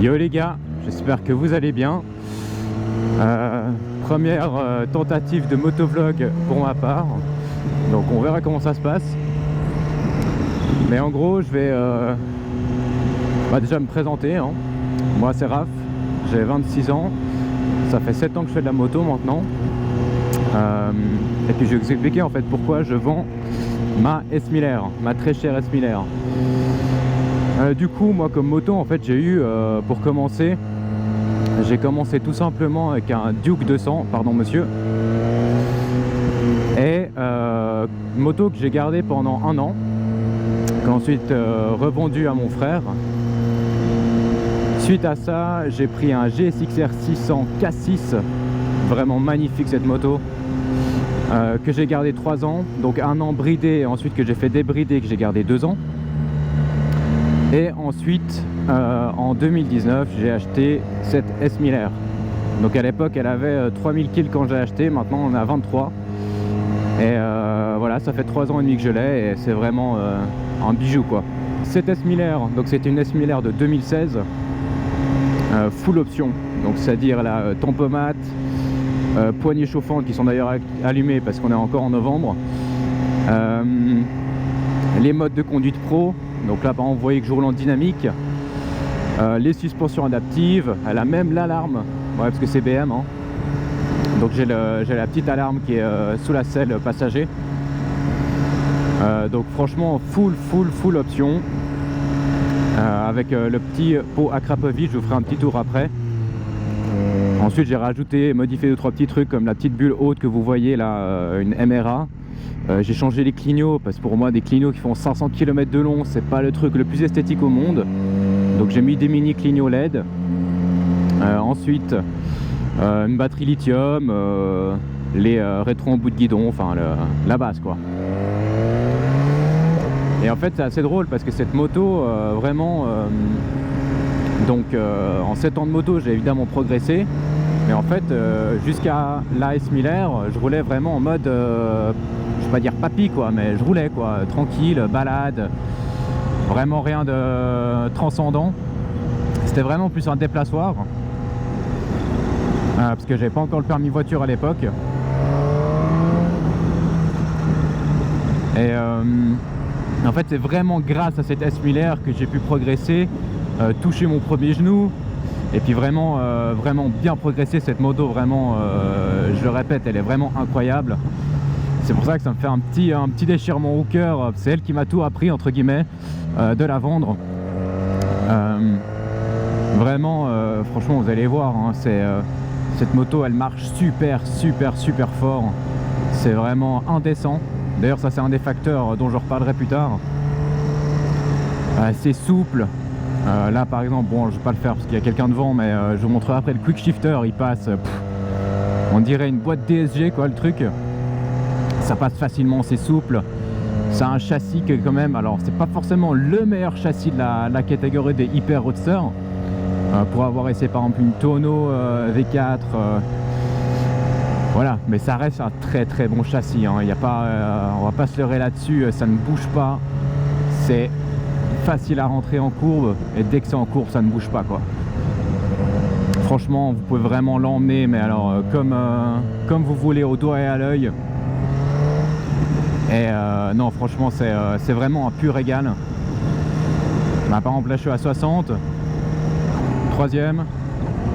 Yo les gars, j'espère que vous allez bien. Première tentative de motovlog pour ma part, donc on verra comment ça se passe. Mais en gros je vais déjà me présenter, hein. Moi c'est Raph, j'ai 26 ans, ça fait 7 ans que je fais de la moto maintenant. Et puis je vais vous expliquer en fait pourquoi je vends ma S1000R, ma très chère S1000R. Du coup moi comme moto en fait j'ai eu pour commencer, j'ai commencé tout simplement avec un Duke 200, pardon monsieur, et moto que j'ai gardé pendant un an, qu'ensuite revendu à mon frère. Suite à ça j'ai pris un GSXR 600 K6, vraiment magnifique cette moto, que j'ai gardé 3 ans, donc un an bridé et ensuite que j'ai fait débrider, que j'ai gardé 2 ans. Et ensuite, en 2019, j'ai acheté cette S1000R. Donc à l'époque, elle avait 3000 kills quand j'ai acheté, maintenant on est à 23. Et voilà, ça fait 3 ans et demi que je l'ai et c'est vraiment un bijou quoi. Cette S1000R, donc c'était une S1000R de 2016, full option, donc c'est-à-dire la tempomat, poignées chauffantes qui sont d'ailleurs allumées parce qu'on est encore en novembre, les modes de conduite pro. Donc là par exemple vous voyez que je roule en dynamique, les suspensions adaptives, elle a même l'alarme, ouais, parce que c'est BM, hein. Donc j'ai la petite alarme qui est sous la selle passager. Donc franchement full option, avec le petit pot à Crapovie, je vous ferai un petit tour après. Ensuite j'ai rajouté, modifié 2-3 petits trucs comme la petite bulle haute que vous voyez là, une MRA. J'ai changé les clignots parce que pour moi des clignots qui font 500 km de long c'est pas le truc le plus esthétique au monde, donc j'ai mis des mini clignots LED. Ensuite une batterie lithium, les rétros en bout de guidon, enfin la base quoi. Et en fait c'est assez drôle parce que cette moto vraiment en 7 ans de moto j'ai évidemment progressé, mais en fait jusqu'à la S1000R je roulais vraiment en mode je vais pas dire papy quoi, mais je roulais quoi, tranquille, balade, vraiment rien de transcendant. C'était vraiment plus un déplaçoir, parce que j'avais pas encore le permis voiture à l'époque. Et en fait c'est vraiment grâce à cette S1000R que j'ai pu progresser, toucher mon premier genou, et puis vraiment bien progresser cette moto. Vraiment je le répète, elle est vraiment incroyable. C'est pour ça que ça me fait un petit déchirement au cœur. C'est elle qui m'a tout appris entre guillemets, de la vendre. Vraiment franchement vous allez voir, hein, cette moto elle marche super fort. C'est vraiment indécent. D'ailleurs ça c'est un des facteurs dont je reparlerai plus tard. C'est souple. Là par exemple, bon je vais pas le faire parce qu'il y a quelqu'un devant, mais je vous montrerai après le quick shifter, il passe, on dirait une boîte DSG quoi le truc. Ça passe facilement, c'est souple. C'est un châssis que quand même, alors c'est pas forcément le meilleur châssis de la catégorie des hyper roadster. Pour avoir essayé par exemple une Tonneau V4, voilà, mais ça reste un très bon châssis, hein. Y a pas, on va pas se leurrer là-dessus, ça ne bouge pas. C'est facile à rentrer en courbe et dès que c'est en courbe ça ne bouge pas quoi. Franchement vous pouvez vraiment l'emmener, mais alors comme vous voulez, au doigt et à l'œil. Et non franchement c'est vraiment un pur régal. Bah, par exemple là je suis à 60, 3ème,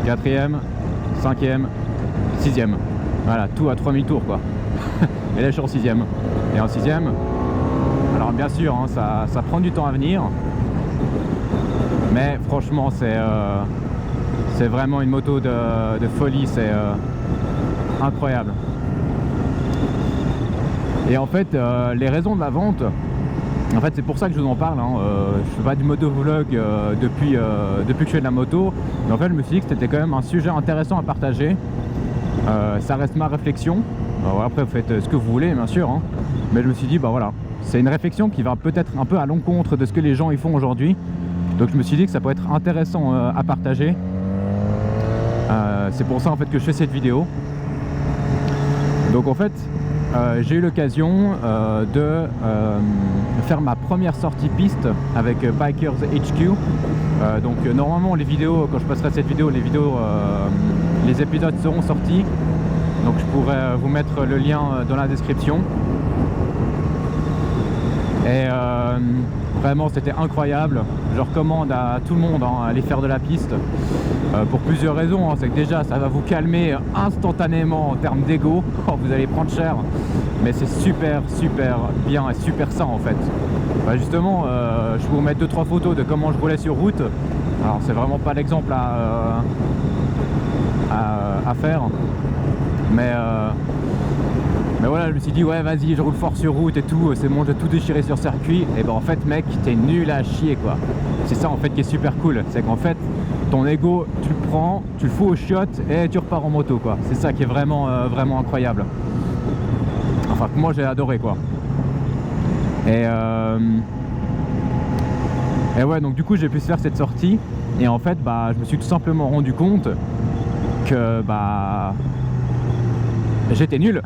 4ème, 5ème, 6ème, voilà, tout à 3000 tours quoi. Et là je suis en 6ème. Et en 6ème, alors bien sûr hein, ça prend du temps à venir, mais franchement c'est vraiment une moto de folie, c'est incroyable. Et en fait les raisons de la vente, en fait c'est pour ça que je vous en parle, hein. Je fais pas du motovlog depuis que je fais de la moto, mais en fait je me suis dit que c'était quand même un sujet intéressant à partager. Ça reste ma réflexion. Alors, après vous faites ce que vous voulez bien sûr, hein. Mais je me suis dit bah voilà, c'est une réflexion qui va peut-être un peu à l'encontre de ce que les gens y font aujourd'hui, donc je me suis dit que ça peut être intéressant à partager. C'est pour ça en fait que je fais cette vidéo. Donc en fait j'ai eu l'occasion de faire ma première sortie piste avec Bikers HQ. Donc normalement les vidéos, quand je passerai cette vidéo, les épisodes seront sortis. Donc je pourrais vous mettre le lien dans la description. Et vraiment c'était incroyable. Je recommande à tout le monde à aller faire de la piste pour plusieurs raisons. C'est que déjà ça va vous calmer instantanément en termes d'ego. Vous allez prendre cher, mais c'est super bien et super sain en fait. Justement je vais vous mettre 2-3 photos de comment je roulais sur route. Alors c'est vraiment pas l'exemple à faire, mais voilà, je me suis dit ouais vas-y je roule fort sur route et tout, c'est bon, j'ai tout déchiré sur circuit. Et ben en fait mec, t'es nul à chier quoi. C'est ça en fait qui est super cool, c'est qu'en fait ton ego tu le prends, tu le fous au shot et tu repars en moto quoi. C'est ça qui est vraiment incroyable. Enfin que moi j'ai adoré quoi. Et ouais, donc du coup j'ai pu faire cette sortie et en fait je me suis tout simplement rendu compte que j'étais nul.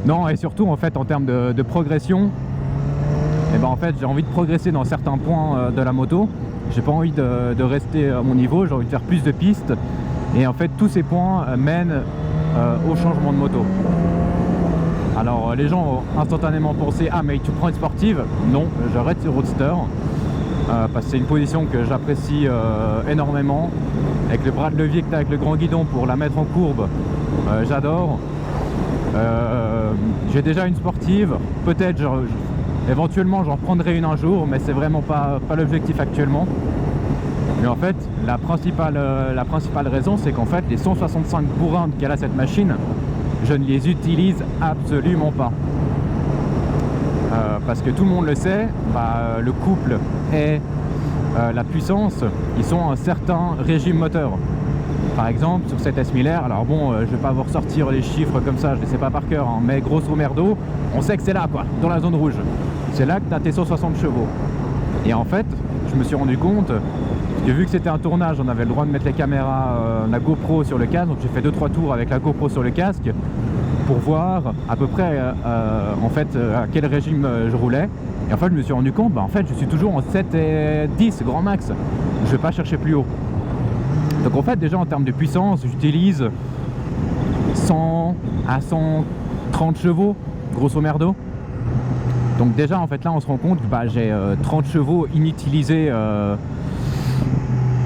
Non, et surtout en fait en termes de progression, et en fait j'ai envie de progresser dans certains points de la moto. J'ai pas envie de rester à mon niveau, j'ai envie de faire plus de pistes. Et en fait tous ces points mènent au changement de moto. Alors les gens ont instantanément pensé ah mais tu prends une sportive. Non, j'arrête sur Roadster parce que c'est une position que j'apprécie énormément. Avec le bras de levier que tu as avec le grand guidon pour la mettre en courbe, j'adore. J'ai déjà une sportive, peut-être éventuellement j'en reprendrai une un jour, mais c'est vraiment pas l'objectif actuellement. Mais en fait la principale raison c'est qu'en fait les 165 bourrins qu'elle a cette machine, je ne les utilise absolument pas. Parce que tout le monde le sait, le couple et la puissance, ils sont à un certain régime moteur. Par exemple sur cette S Miller, alors bon je vais pas vous ressortir les chiffres comme ça, je les sais pas par cœur, hein, mais grosso merdo, on sait que c'est là quoi, dans la zone rouge. C'est là que tu as tes 160 chevaux. Et en fait, je me suis rendu compte que vu que c'était un tournage, on avait le droit de mettre les caméras, la GoPro sur le casque, donc j'ai fait 2-3 tours avec la GoPro sur le casque pour voir à peu près en fait à quel régime je roulais. Et en fait je me suis rendu compte, en fait je suis toujours en 7 et 10 grand max, je vais pas chercher plus haut. Donc en fait déjà en termes de puissance, j'utilise 100 à 130 chevaux grosso merdo. Donc déjà en fait là on se rend compte que j'ai 30 chevaux inutilisés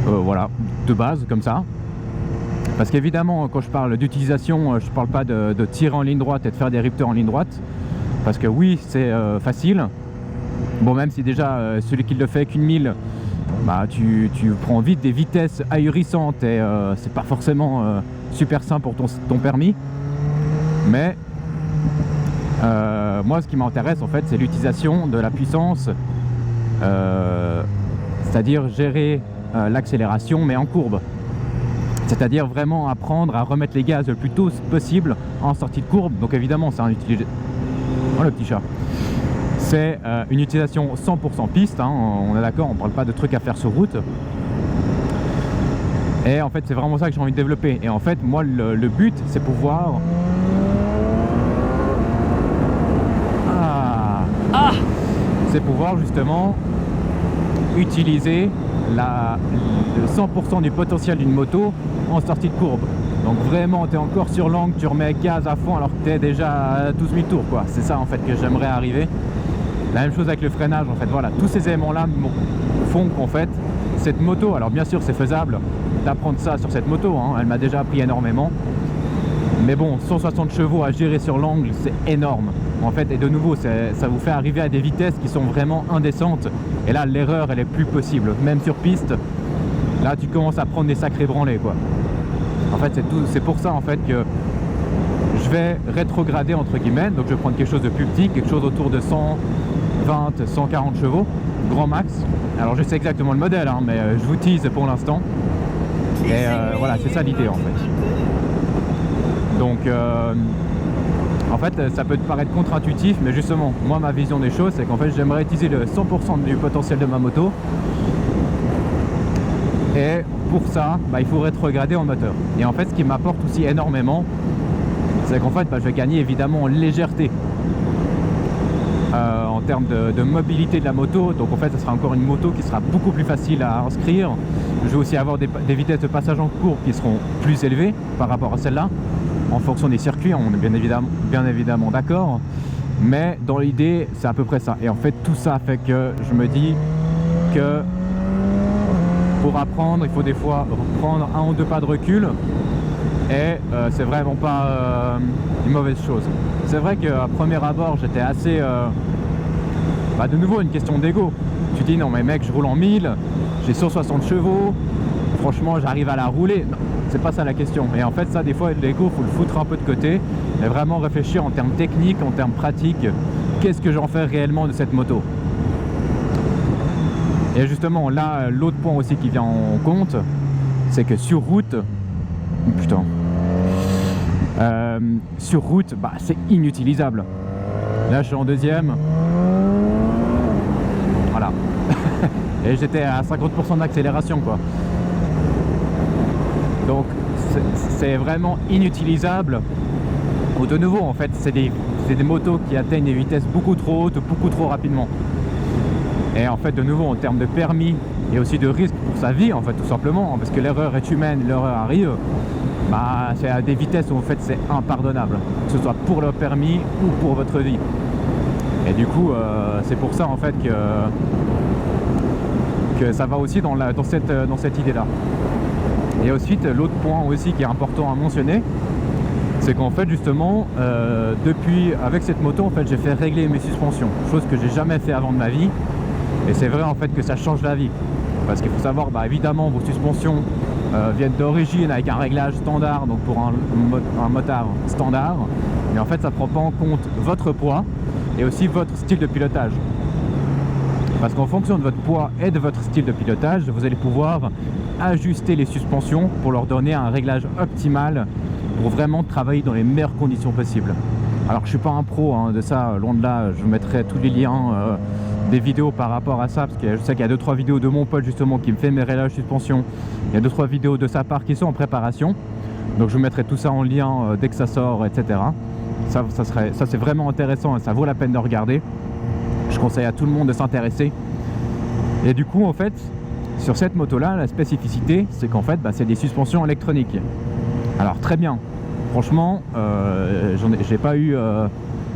voilà, de base comme ça. Parce qu'évidemment quand je parle d'utilisation, je parle pas de tirer en ligne droite et de faire des ripteurs en ligne droite. Parce que oui c'est facile. Bon même si déjà celui qui le fait qu'une mille, tu prends vite des vitesses ahurissantes et c'est pas forcément super sain pour ton permis. Mais moi ce qui m'intéresse en fait c'est l'utilisation de la puissance, c'est-à-dire gérer l'accélération mais en courbe. C'est-à-dire vraiment apprendre à remettre les gaz le plus tôt possible en sortie de courbe. Donc évidemment c'est un utilisation... Oh le petit chat. C'est une utilisation 100% piste, hein, on est d'accord, on parle pas de trucs à faire sur route. Et en fait c'est vraiment ça que j'ai envie de développer. Et en fait moi le but c'est pouvoir... C'est pouvoir justement utiliser le 100% du potentiel d'une moto en sortie de courbe. Donc vraiment tu es encore sur l'angle, tu remets gaz à fond alors que tu es déjà à 12 000 tours quoi. C'est ça en fait que j'aimerais arriver. La même chose avec le freinage en fait, voilà, tous ces éléments là font qu'en fait cette moto, alors bien sûr c'est faisable d'apprendre ça sur cette moto, hein, elle m'a déjà appris énormément. Mais bon, 160 chevaux à gérer sur l'angle, c'est énorme. En fait, et de nouveau, ça vous fait arriver à des vitesses qui sont vraiment indécentes. Et là, l'erreur, elle est plus possible. Même sur piste, là, tu commences à prendre des sacrés branlés, quoi. En fait, c'est pour ça, en fait, que je vais rétrograder, entre guillemets. Donc, je vais prendre quelque chose de plus petit, quelque chose autour de 120, 140 chevaux, grand max. Alors, je sais exactement le modèle, hein, mais je vous tease pour l'instant. Et voilà, c'est ça l'idée, en fait. Donc en fait ça peut te paraître contre-intuitif, mais justement moi ma vision des choses c'est qu'en fait j'aimerais utiliser le 100% du potentiel de ma moto, et pour ça il faut rétrograder en moteur. Et en fait ce qui m'apporte aussi énormément, c'est qu'en fait, bah, je vais gagner évidemment en légèreté. En termes de mobilité de la moto, donc en fait, ce sera encore une moto qui sera beaucoup plus facile à inscrire. Je vais aussi avoir des vitesses de passage en courbe qui seront plus élevées par rapport à celle-là, en fonction des circuits, on est bien évidemment d'accord. Mais dans l'idée, c'est à peu près ça. Et en fait, tout ça fait que je me dis que pour apprendre, il faut des fois prendre 1 ou 2 pas de recul. Et c'est vraiment pas une mauvaise chose. C'est vrai qu'à premier abord, j'étais assez... de nouveau, une question d'ego. Tu dis, non mais mec, je roule en 1000, j'ai 160 chevaux, franchement, j'arrive à la rouler. Non, c'est pas ça la question. Et en fait, ça, des fois, l'ego, faut le foutre un peu de côté et vraiment réfléchir en termes techniques, en termes pratiques. Qu'est-ce que j'en fais réellement de cette moto? Et justement, là, l'autre point aussi qui vient en compte, c'est que sur route... Putain. Sur route, bah, c'est inutilisable. Là, je suis en deuxième. Voilà. Et j'étais à 50% d'accélération, quoi. Donc, c'est vraiment inutilisable. Ou de nouveau, en fait, c'est des motos qui atteignent des vitesses beaucoup trop hautes, beaucoup trop rapidement. Et en fait, de nouveau, en termes de permis et aussi de risque pour sa vie, en fait, tout simplement, parce que l'erreur est humaine, l'erreur arrive. Bah, c'est à des vitesses où en fait c'est impardonnable, que ce soit pour le permis ou pour votre vie. Et du coup, c'est pour ça en fait que ça va aussi dans cette idée-là. Et ensuite, l'autre point aussi qui est important à mentionner, c'est qu'en fait justement, avec cette moto, en fait, j'ai fait régler mes suspensions, chose que j'ai jamais fait avant de ma vie. Et c'est vrai en fait que ça change la vie, parce qu'il faut savoir, bah, évidemment, vos suspensions viennent d'origine avec un réglage standard, donc pour un motard standard, mais en fait ça prend pas en compte votre poids et aussi votre style de pilotage, parce qu'en fonction de votre poids et de votre style de pilotage, vous allez pouvoir ajuster les suspensions pour leur donner un réglage optimal pour vraiment travailler dans les meilleures conditions possibles. Alors je suis pas un pro de ça, loin de là, je vous mettrai tous les liens des vidéos par rapport à ça, parce que je sais qu'il y a 2-3 vidéos de mon pote justement qui me fait mes réglages suspension, il y a 2-3 vidéos de sa part qui sont en préparation, donc je vous mettrai tout ça en lien dès que ça sort, etc. Ça c'est vraiment intéressant et ça vaut la peine de regarder. Je conseille à tout le monde de s'intéresser. Et du coup en fait, sur cette moto là, la spécificité c'est qu'en fait c'est des suspensions électroniques. Alors très bien, franchement j'ai pas eu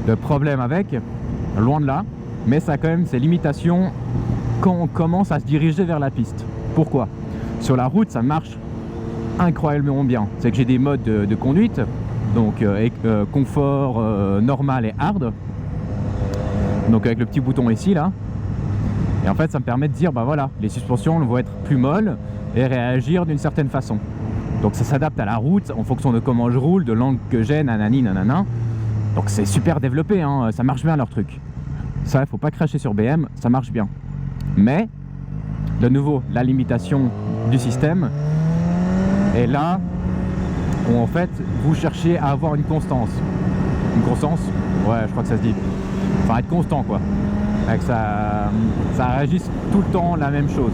de problème avec, loin de là. Mais ça a quand même ses limitations quand on commence à se diriger vers la piste. Pourquoi? Sur la route, ça marche incroyablement bien. C'est que j'ai des modes de conduite, donc confort, normal et hard. Donc avec le petit bouton ici, là. Et en fait, ça me permet de dire, bah voilà, les suspensions vont être plus molles et réagir d'une certaine façon. Donc ça s'adapte à la route en fonction de comment je roule, de l'angle que j'ai, nanani, nanana. Donc c'est super développé, ça marche bien leur truc. Ça, il faut pas cracher sur BM, ça marche bien. Mais, de nouveau, la limitation du système est là où en fait, vous cherchez à avoir une constance. Une constance? Ouais, je crois que ça se dit. Enfin, être constant, quoi. Avec ça réagisse tout le temps la même chose.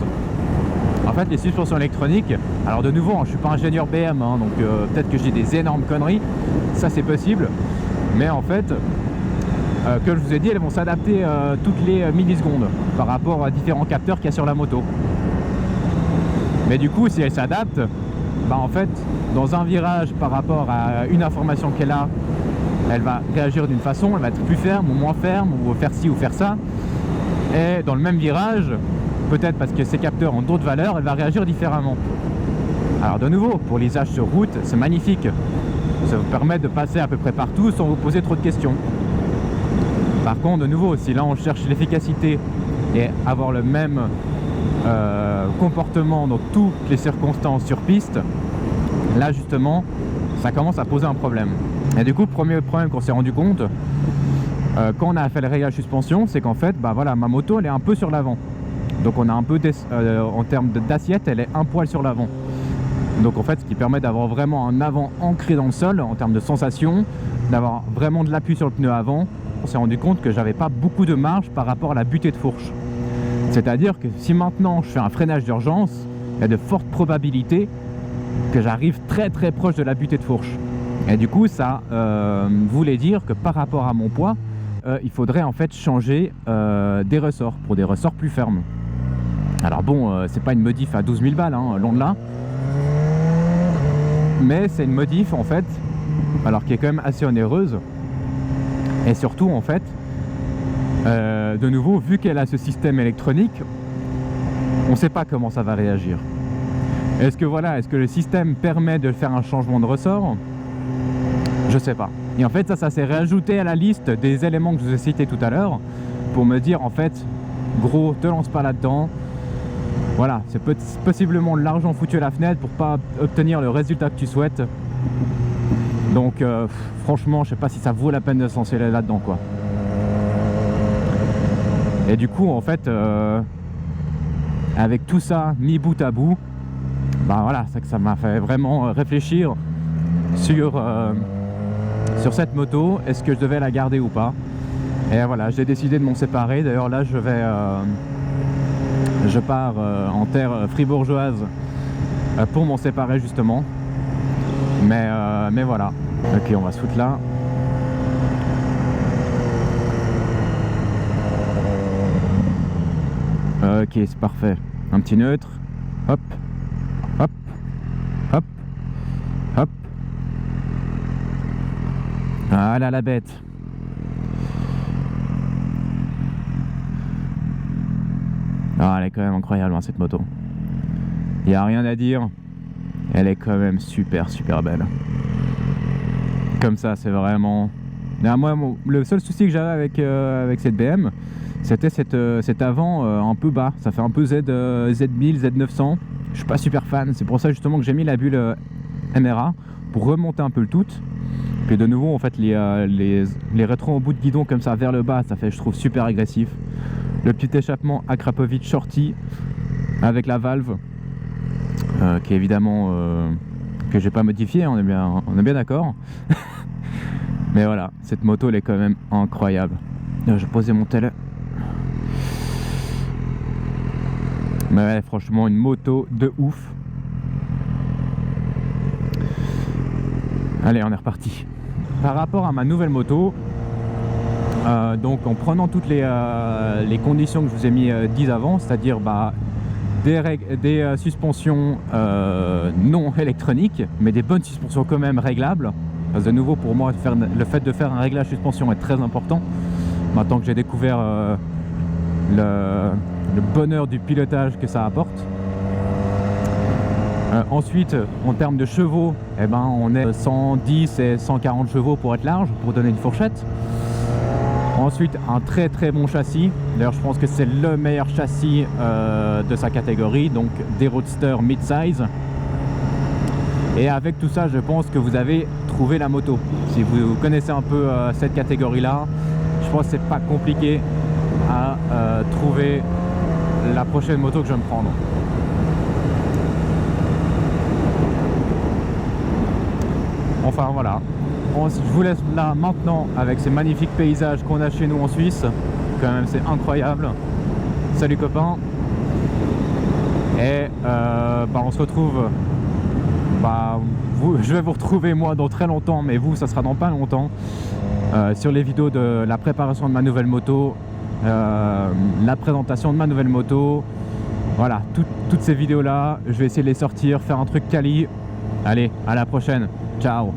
En fait, les suspensions électroniques, alors de nouveau, je suis pas ingénieur BM, donc peut-être que j'ai des énormes conneries, ça c'est possible. Mais en fait... comme je vous ai dit, elles vont s'adapter toutes les millisecondes par rapport à différents capteurs qu'il y a sur la moto. Mais du coup, si elles s'adaptent, en fait, dans un virage par rapport à une information qu'elle a, elle va réagir d'une façon, elle va être plus ferme ou moins ferme, ou faire ci ou faire ça. Et dans le même virage, peut-être parce que ces capteurs ont d'autres valeurs, elle va réagir différemment. Alors de nouveau, pour l'usage sur route, c'est magnifique. Ça vous permet de passer à peu près partout sans vous poser trop de questions. Par contre, de nouveau, si là on cherche l'efficacité et avoir le même comportement dans toutes les circonstances sur piste, là justement, ça commence à poser un problème. Et du coup, le premier problème qu'on s'est rendu compte, quand on a fait le réglage suspension, c'est qu'en fait, voilà, ma moto, elle est un peu sur l'avant. Donc on a un peu, en termes d'assiette, elle est un poil sur l'avant. Donc en fait, ce qui permet d'avoir vraiment un avant ancré dans le sol, en termes de sensation, d'avoir vraiment de l'appui sur le pneu avant. On s'est rendu compte que j'avais pas beaucoup de marge par rapport à la butée de fourche. C'est-à-dire que si maintenant je fais un freinage d'urgence, il y a de fortes probabilités que j'arrive très très proche de la butée de fourche. Et du coup, ça voulait dire que par rapport à mon poids, il faudrait en fait changer des ressorts pour des ressorts plus fermes. Alors bon, c'est pas une modif à 12 000 balles, hein, loin de là. Mais c'est une modif en fait, alors qui est quand même assez onéreuse. Et surtout en fait, de nouveau, vu qu'elle a ce système électronique, on ne sait pas comment ça va réagir. Est-ce que voilà, est-ce que le système permet de faire un changement de ressort? Je sais pas. Et en fait, ça s'est rajouté à la liste des éléments que je vous ai cités tout à l'heure pour me dire en fait, gros, te lance pas là-dedans. Voilà, c'est possiblement de l'argent foutu à la fenêtre pour pas obtenir le résultat que tu souhaites. Donc, franchement, je sais pas si ça vaut la peine de se lancer là-dedans, quoi. Et du coup, en fait, avec tout ça mis bout à bout, bah voilà, c'est que ça m'a fait vraiment réfléchir sur cette moto. Est-ce que je devais la garder ou pas? Et voilà, j'ai décidé de m'en séparer. D'ailleurs, là, je pars en terre fribourgeoise pour m'en séparer justement. Mais voilà. Ok, on va se foutre là. Ok, c'est parfait. Un petit neutre. Hop, hop, hop, hop. Voilà la bête. Ah, elle est quand même incroyable, hein, cette moto. Il n'y a rien à dire. Elle est quand même super belle. Comme ça, c'est vraiment... Ah, moi, le seul souci que j'avais avec cette BM, c'était cet avant un peu bas. Ça fait un peu Z1000, Z900. Je suis pas super fan. C'est pour ça justement que j'ai mis la bulle MRA pour remonter un peu le tout. Puis de nouveau, en fait, les rétros en bout de guidon comme ça vers le bas, ça fait, je trouve, super agressif. Le petit échappement Akrapovic Shorty avec la valve qui est évidemment que j'ai pas modifié, on est bien d'accord. Mais voilà, cette moto elle est quand même incroyable. Je vais poser mon tel. Mais ouais, franchement une moto de ouf. Allez, on est reparti. Par rapport à ma nouvelle moto, donc en prenant toutes les conditions que je vous ai mis 10 avant, c'est-à-dire des suspensions non électroniques, mais des bonnes suspensions quand même réglables. Parce que de nouveau, pour moi, le fait de faire un réglage suspension est très important. Maintenant que j'ai découvert le bonheur du pilotage que ça apporte. Ensuite, en termes de chevaux, eh ben, on est 110 et 140 chevaux pour être large, pour donner une fourchette. Ensuite, un très bon châssis. D'ailleurs, je pense que c'est le meilleur châssis de sa catégorie, donc des roadsters mid-size. Et avec tout ça, je pense que vous avez trouvé la moto. Si vous connaissez un peu cette catégorie-là, je pense que c'est pas compliqué à trouver la prochaine moto que je vais me prendre. Enfin voilà. Je vous laisse là maintenant avec ces magnifiques paysages qu'on a chez nous en Suisse. Quand même, c'est incroyable. Salut copains. Et on se retrouve. Je vais vous retrouver moi dans très longtemps, mais vous, ça sera dans pas longtemps. Sur les vidéos de la préparation de ma nouvelle moto, la présentation de ma nouvelle moto. Voilà, toutes ces vidéos là, je vais essayer de les sortir, faire un truc quali. Allez, à la prochaine. Ciao.